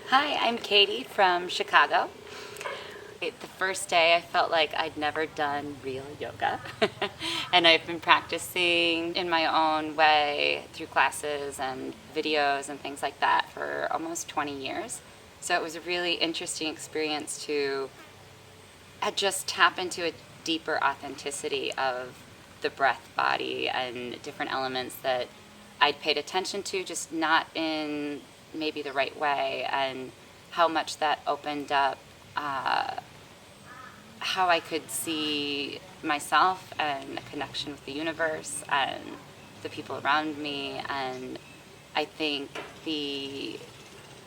Hi, I'm Katie from Chicago. The first day I felt like I'd never done real yoga. And I've been practicing in my own way through classes and videos and things like that for almost 20 years. So it was a really interesting experience to just tap into a deeper authenticity of the breath, body, and different elements that I'd paid attention to, just not in maybe the right way, and how much that opened up how I could see myself and a connection with the universe and the people around me. And I think the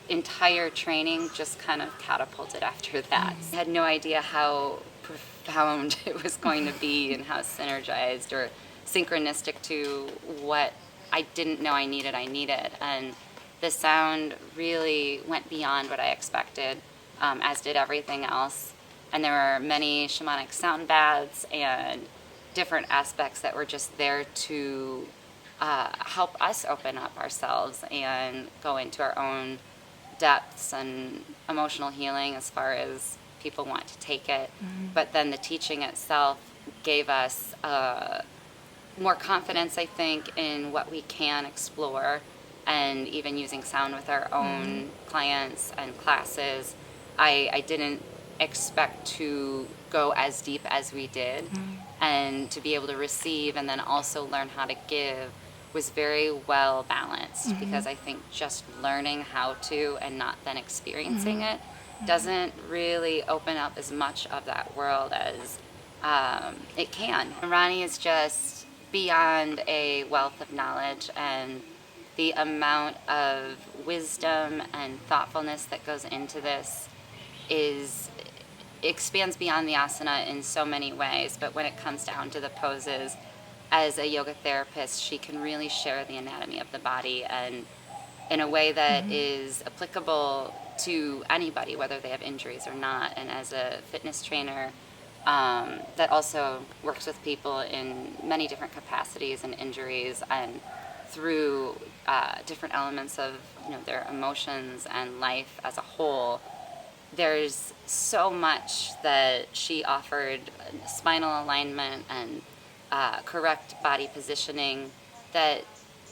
entire training just kind of catapulted after that. I had no idea how profound it was going to be and how synergized or synchronistic to what I didn't know I needed. And the sound really went beyond what I expected, as did everything else. And there were many shamanic sound baths and different aspects that were just there to help us open up ourselves and go into our own depths and emotional healing as far as people want to take it. But then the teaching itself gave us more confidence, I think, in what we can explore, and even using sound with our own clients and classes. I didn't expect to go as deep as we did, and to be able to receive and then also learn how to give was very well balanced, because I think just learning how to and not then experiencing it doesn't really open up as much of that world as it can. Ronnie is just beyond a wealth of knowledge, and the amount of wisdom and thoughtfulness that goes into this is expands beyond the asana in so many ways. But when it comes down to the poses, as a yoga therapist, she can really share the anatomy of the body, and in a way that is applicable to anybody, whether they have injuries or not. And as a fitness trainer, that also works with people in many different capacities and injuries, and through different elements of their emotions and life as a whole. There's so much that she offered, spinal alignment and correct body positioning, that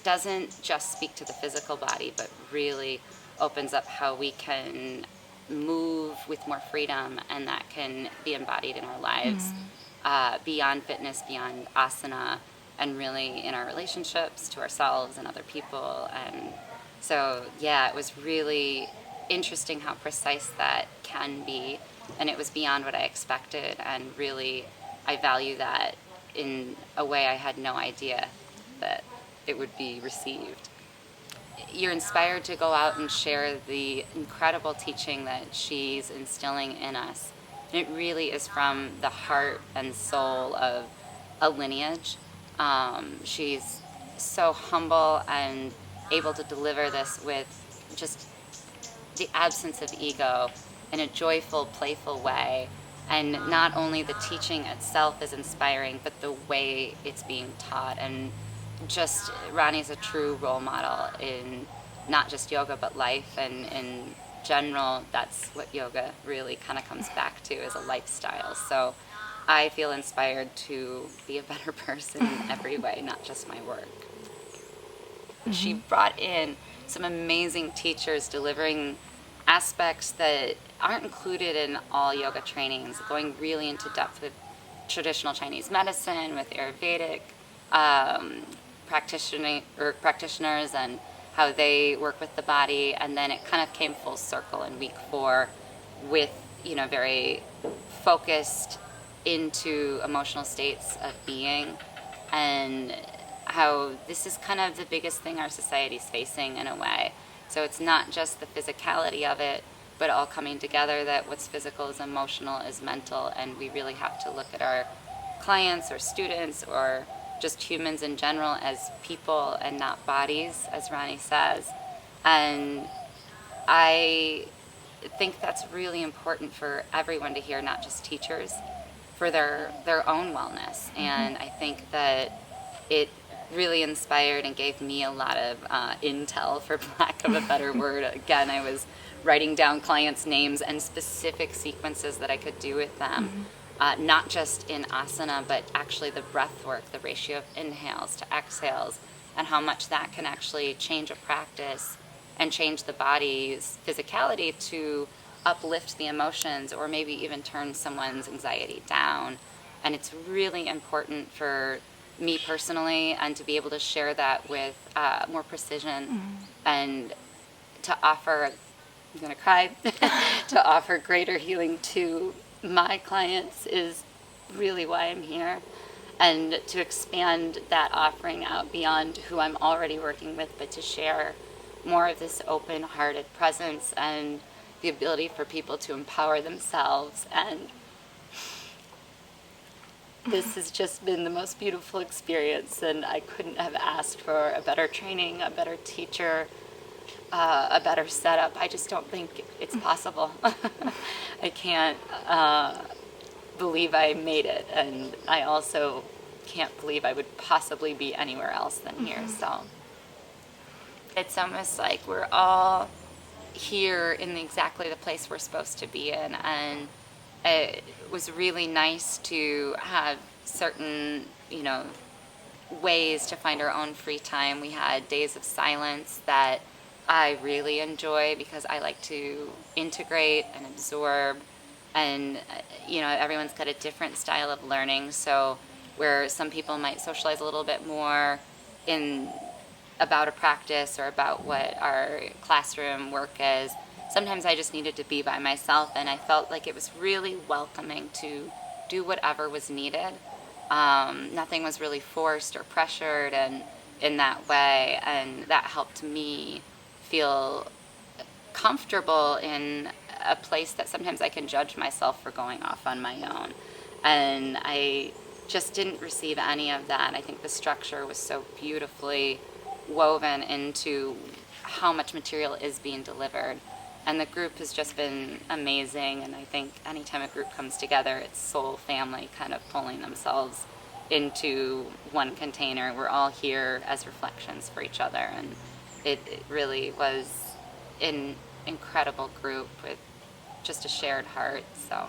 doesn't just speak to the physical body, but really opens up how we can move with more freedom, and that can be embodied in our lives, beyond fitness, beyond asana, and really in our relationships to ourselves and other people. And so, yeah, it was really interesting how precise that can be, and it was beyond what I expected, and really I value that in a way I had no idea that it would be received. You're inspired to go out and share the incredible teaching that she's instilling in us. And it really is from the heart and soul of a lineage. She's so humble and able to deliver this with just the absence of ego in a joyful, playful way. And not only the teaching itself is inspiring, but the way it's being taught. And just Ronnie's a true role model in not just yoga, but life. And in general, that's what yoga really kind of comes back to, as a lifestyle. So I feel inspired to be a better person in every way, not just my work. She brought in some amazing teachers delivering aspects that aren't included in all yoga trainings, going really into depth with traditional Chinese medicine, with Ayurvedic practitioners, and how they work with the body. And then it kind of came full circle in week 4 with very focused into emotional states of being, and how this is kind of the biggest thing our society's facing in a way. So it's not just the physicality of it, but all coming together, that what's physical is emotional, is mental, and we really have to look at our clients or students or just humans in general as people and not bodies, as Ronnie says. And I think that's really important for everyone to hear, not just teachers, for their own wellness. And I think that it really inspired and gave me a lot of intel, for lack of a better word. Again, I was writing down clients' names and specific sequences that I could do with them, not just in asana, but actually the breath work, the ratio of inhales to exhales, and how much that can actually change a practice and change the body's physicality to uplift the emotions or maybe even turn someone's anxiety down. And it's really important for me personally and to be able to share that with more precision and to offer, I'm going to cry, to offer greater healing to my clients is really why I'm here. And to expand that offering out beyond who I'm already working with, but to share more of this open-hearted presence and the ability for people to empower themselves. And this has just been the most beautiful experience, and I couldn't have asked for a better training, a better teacher, a better setup. I just don't think it's possible. I can't believe I made it, and I also can't believe I would possibly be anywhere else than here. So it's almost like we're all here in exactly the place we're supposed to be in, and it was really nice to have certain, ways to find our own free time. We had days of silence that I really enjoy because I like to integrate and absorb, and everyone's got a different style of learning. So where some people might socialize a little bit more in about a practice or about what our classroom work is, sometimes I just needed to be by myself, and I felt like it was really welcoming to do whatever was needed. Nothing was really forced or pressured, and in that way, and that helped me feel comfortable in a place that sometimes I can judge myself for going off on my own. And I just didn't receive any of that. I think the structure was so beautifully woven into how much material is being delivered. And the group has just been amazing, and I think anytime a group comes together, it's soul family kind of pulling themselves into one container. We're all here as reflections for each other, and it really was an incredible group with just a shared heart. So